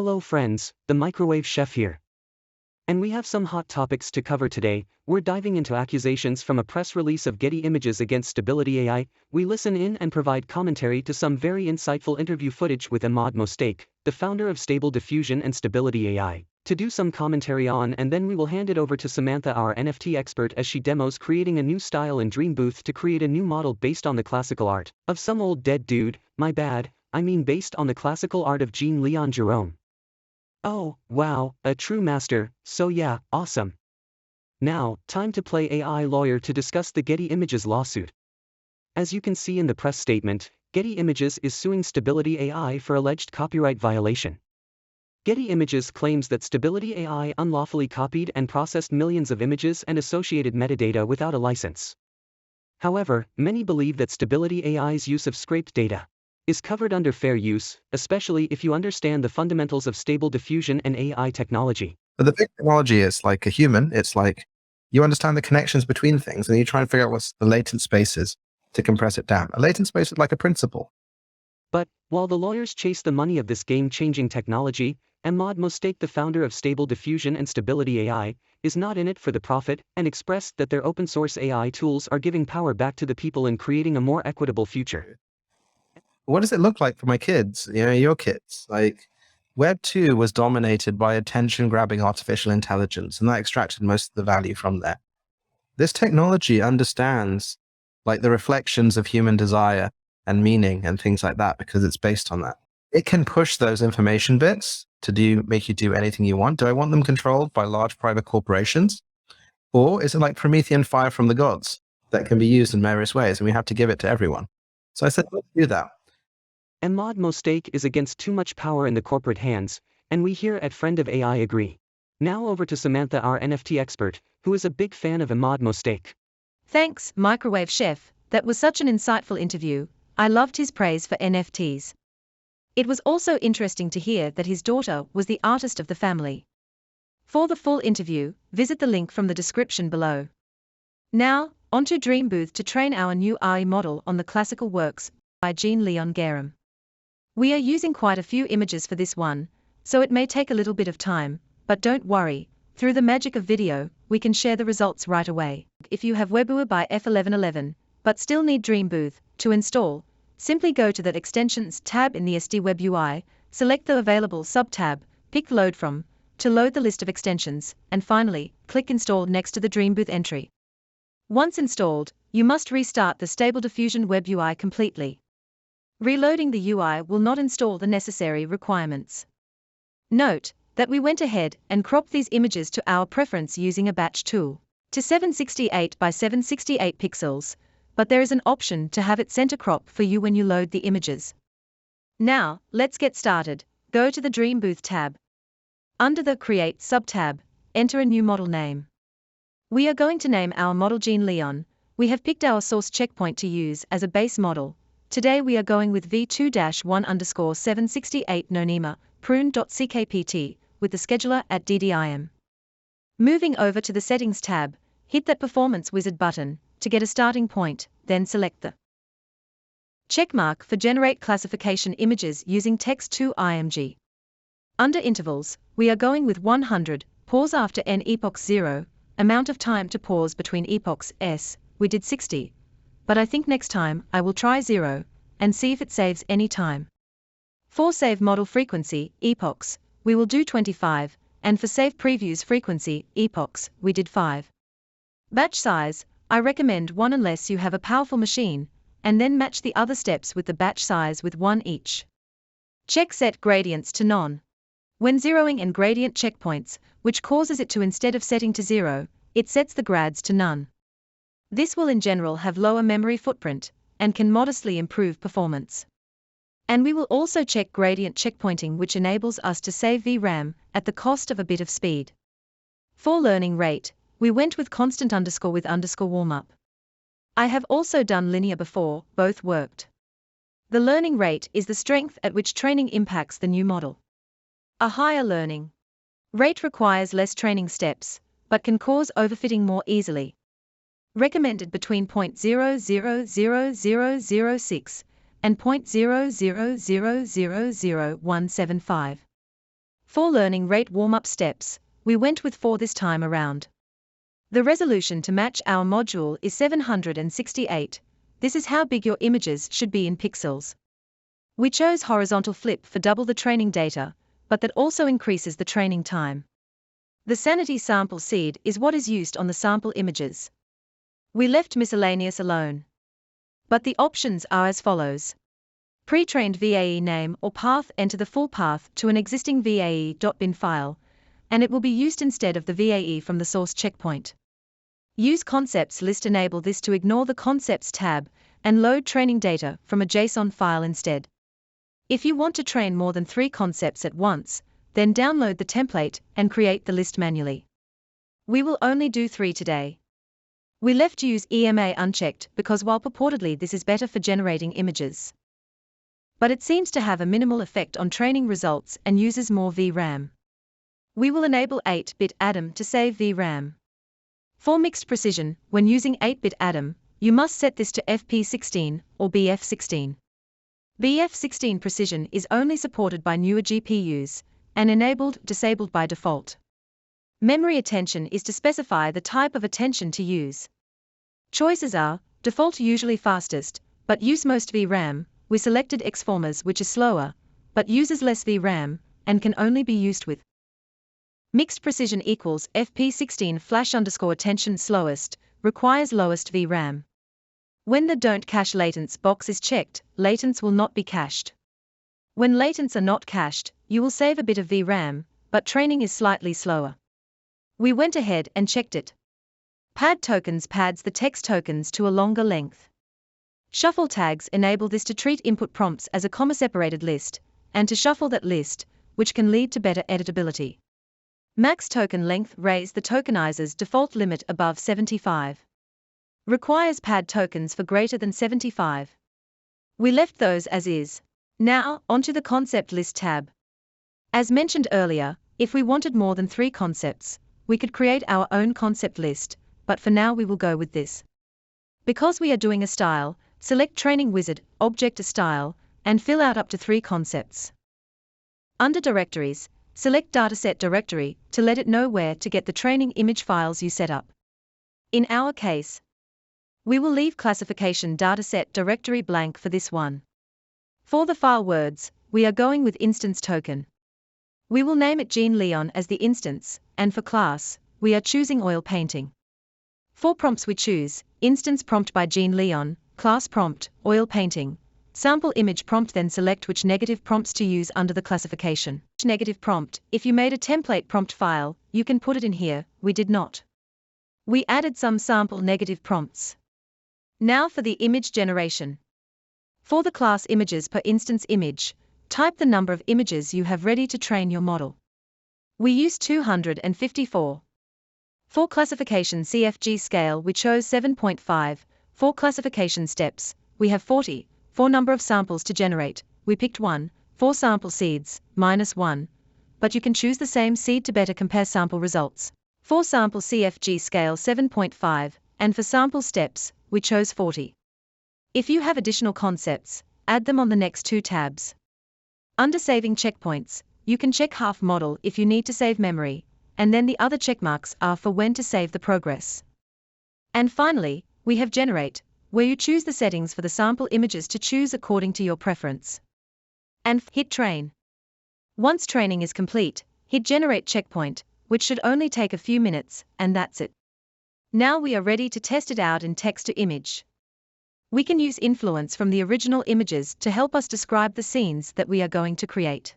Hello friends, the microwave chef here. And we have some hot topics to cover today. We're diving into accusations from a press release of Getty Images against Stability AI. We listen in and provide commentary to some very insightful interview footage with Emad Mostaque, the founder of Stable Diffusion and Stability AI, to do some commentary on, and then we will hand it over to Samantha, our NFT expert, as she demos creating a new style in Dreambooth to create a new model based on the classical art of some old dead dude. My bad, I mean based on the classical art of Jean-Léon Gérôme. Oh, wow, a true master, so yeah, awesome. Now, time to play AI lawyer to discuss the Getty Images lawsuit. As you can see in the press statement, Getty Images is suing Stability AI for alleged copyright violation. Getty Images claims that Stability AI unlawfully copied and processed millions of images and associated metadata without a license. However, many believe that Stability AI's use of scraped data is covered under fair use, especially if you understand the fundamentals of stable diffusion and AI technology. But the big technology is like a human. It's like you understand the connections between things and you try and figure out what's the latent spaces to compress it down. A latent space is like a principle. But, while the lawyers chase the money of this game-changing technology, Emad Mostaque, the founder of Stable Diffusion and Stability AI, is not in it for the profit, and expressed that their open-source AI tools are giving power back to the people in creating a more equitable future. What does it look like for my kids? Your kids. Like, Web 2 was dominated by attention-grabbing artificial intelligence, and that extracted most of the value from there. This technology understands like the reflections of human desire and meaning and things like that because it's based on that. It can push those information bits to make you do anything you want. Do I want them controlled by large private corporations? Or is it like Promethean fire from the gods that can be used in various ways and we have to give it to everyone? So I said, let's do that. Emad Mostaque is against too much power in the corporate hands, and we here at Friend of AI agree. Now over to Samantha, our NFT expert, who is a big fan of Emad Mostaque. Thanks, Microwave Chef, that was such an insightful interview. I loved his praise for NFTs. It was also interesting to hear that his daughter was the artist of the family. For the full interview, visit the link from the description below. Now, onto Dreambooth to train our new AI model on the classical works by Jean-Léon Gérôme. We are using quite a few images for this one, so it may take a little bit of time, but don't worry, through the magic of video, we can share the results right away. If you have WebUi by F1111, but still need Dreambooth to install, simply go to the Extensions tab in the SD WebUi, select the available sub-tab, pick Load From, to load the list of extensions, and finally, click Install next to the Dreambooth entry. Once installed, you must restart the Stable Diffusion WebUi completely. Reloading the UI will not install the necessary requirements. Note that we went ahead and cropped these images to our preference using a batch tool to 768 by 768 pixels, but there is an option to have it center crop for you when you load the images. Now, let's get started. Go to the Dreambooth tab. Under the Create sub-tab, enter a new model name. We are going to name our model Jean-Léon. We have picked our source checkpoint to use as a base model. Today we are going with v2-1_768 nonema prune.ckpt with the scheduler at DDIM. Moving over to the Settings tab, hit that Performance Wizard button to get a starting point, then select the checkmark for Generate Classification Images using Text-to-IMG. Under Intervals, we are going with 100, pause after n epochs 0, amount of time to pause between epochs s, we did 60. But I think next time I will try 0, and see if it saves any time. For Save Model Frequency, epochs, we will do 25, and for Save Previews Frequency, epochs, we did 5. Batch Size, I recommend 1 unless you have a powerful machine, and then match the other steps with the batch size with 1 each. Check Set Gradients to None. When zeroing in gradient checkpoints, which causes it to instead of setting to 0, it sets the grads to none. This will in general have lower memory footprint, and can modestly improve performance. And we will also check gradient checkpointing, which enables us to save VRAM at the cost of a bit of speed. For learning rate, we went with constant underscore with underscore warmup. I have also done linear before, both worked. The learning rate is the strength at which training impacts the new model. A higher learning rate requires less training steps, but can cause overfitting more easily. Recommended between 0.000006 and 0.00000175. For learning rate warm-up steps, we went with 4 this time around. The resolution to match our module is 768. This is how big your images should be in pixels. We chose horizontal flip for double the training data, but that also increases the training time. The sanity sample seed is what is used on the sample images. We left miscellaneous alone. But the options are as follows. Pre-trained VAE name or path, enter the full path to an existing VAE.bin file, and it will be used instead of the VAE from the source checkpoint. Use concepts list, enable this to ignore the concepts tab and load training data from a JSON file instead. If you want to train more than 3 concepts at once, then download the template and create the list manually. We will only do 3 today. We left use EMA unchecked because while purportedly this is better for generating images, but it seems to have a minimal effect on training results and uses more VRAM. We will enable 8-bit ADAM to save VRAM. For mixed precision, when using 8-bit ADAM, you must set this to FP16 or BF16. BF16 precision is only supported by newer GPUs, and disabled by default. Memory attention is to specify the type of attention to use. Choices are, default usually fastest, but use most VRAM. We selected Xformers, which is slower, but uses less VRAM, and can only be used with mixed precision equals FP16 /attention slowest, requires lowest VRAM. When the don't cache latents box is checked, latents will not be cached. When latents are not cached, you will save a bit of VRAM, but training is slightly slower. We went ahead and checked it. Pad tokens pads the text tokens to a longer length. Shuffle tags enable this to treat input prompts as a comma-separated list, and to shuffle that list, which can lead to better editability. Max token length raise the tokenizer's default limit above 75. Requires pad tokens for greater than 75. We left those as is. Now, onto the concept list tab. As mentioned earlier, if we wanted more than 3 concepts, we could create our own concept list, but for now we will go with this. Because we are doing a style, select Training Wizard, Object a Style, and fill out up to 3 concepts. Under Directories, select Dataset Directory to let it know where to get the training image files you set up. In our case, we will leave Classification Dataset Directory blank for this one. For the file words, we are going with Instance Token. We will name it Jean-Léon as the instance, and for class, we are choosing Oil Painting. For prompts we choose, Instance Prompt by Jean-Léon, Class Prompt, Oil Painting, Sample Image Prompt, then select which negative prompts to use under the classification. Negative prompt, if you made a template prompt file, you can put it in here, we did not. We added some sample negative prompts. Now for the image generation. For the class images per instance image, type the number of images you have ready to train your model. We use 254. For classification CFG scale we chose 7.5, for classification steps, we have 40, for number of samples to generate, we picked 1, for sample seeds, -1, but you can choose the same seed to better compare sample results. For sample CFG scale 7.5, and for sample steps, we chose 40. If you have additional concepts, add them on the next 2 tabs. Under saving checkpoints, you can check half model if you need to save memory, and then the other checkmarks are for when to save the progress. And finally, we have generate, where you choose the settings for the sample images to choose according to your preference. And hit train. Once training is complete, hit generate checkpoint, which should only take a few minutes, and that's it. Now we are ready to test it out in text to image. We can use influence from the original images to help us describe the scenes that we are going to create.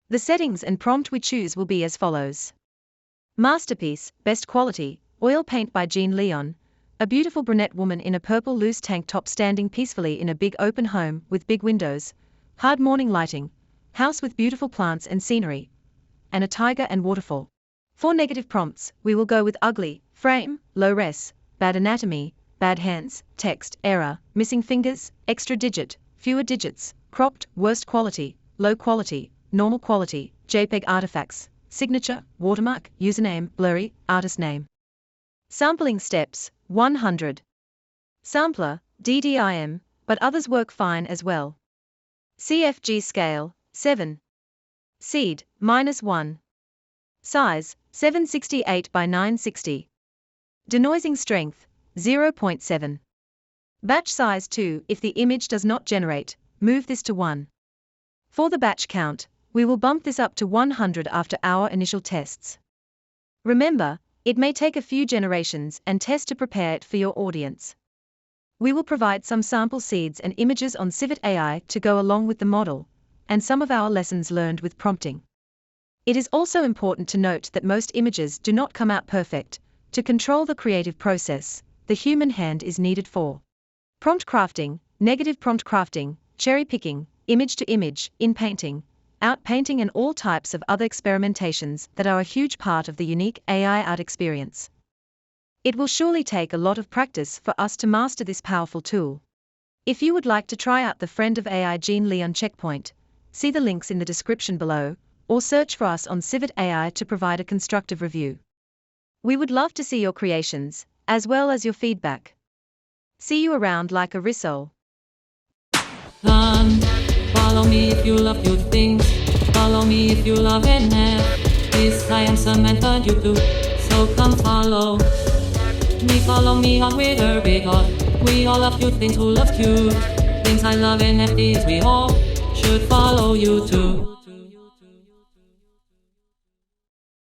The settings and prompt we choose will be as follows. Masterpiece, best quality, oil paint by Jean-Léon, a beautiful brunette woman in a purple loose tank top standing peacefully in a big open home with big windows, hard morning lighting, house with beautiful plants and scenery, and a tiger and waterfall. For negative prompts, we will go with ugly, frame, low res, bad anatomy, bad hands, text, error, missing fingers, extra digit, fewer digits, cropped, worst quality, low quality, normal quality, JPEG artifacts, signature, watermark, username, blurry, artist name. Sampling steps, 100. Sampler, DDIM, but others work fine as well. CFG scale, 7. Seed, -1. Size, 768 by 960. Denoising strength, 0.7. Batch size 2. If the image does not generate, move this to 1. For the batch count, we will bump this up to 100 after our initial tests. Remember, it may take a few generations and tests to prepare it for your audience. We will provide some sample seeds and images on Civet AI to go along with the model, and some of our lessons learned with prompting. It is also important to note that most images do not come out perfect. To control the creative process, the human hand is needed for prompt crafting, negative prompt crafting, cherry picking, image to image, in painting, out painting, and all types of other experimentations that are a huge part of the unique AI art experience. It will surely take a lot of practice for us to master this powerful tool. If you would like to try out the Friend of AI Jean-Léon checkpoint, see the links in the description below, or search for us on Civet AI to provide a constructive review. We would love to see your creations, as well as your feedback. See you around like a rissole. Follow me if you love good things. Follow me if you love NFTs. I am Samantha, you too, so come follow me. Follow me on Twitter because we all love cute things who love cute things. I love NFTs, we all should follow you too.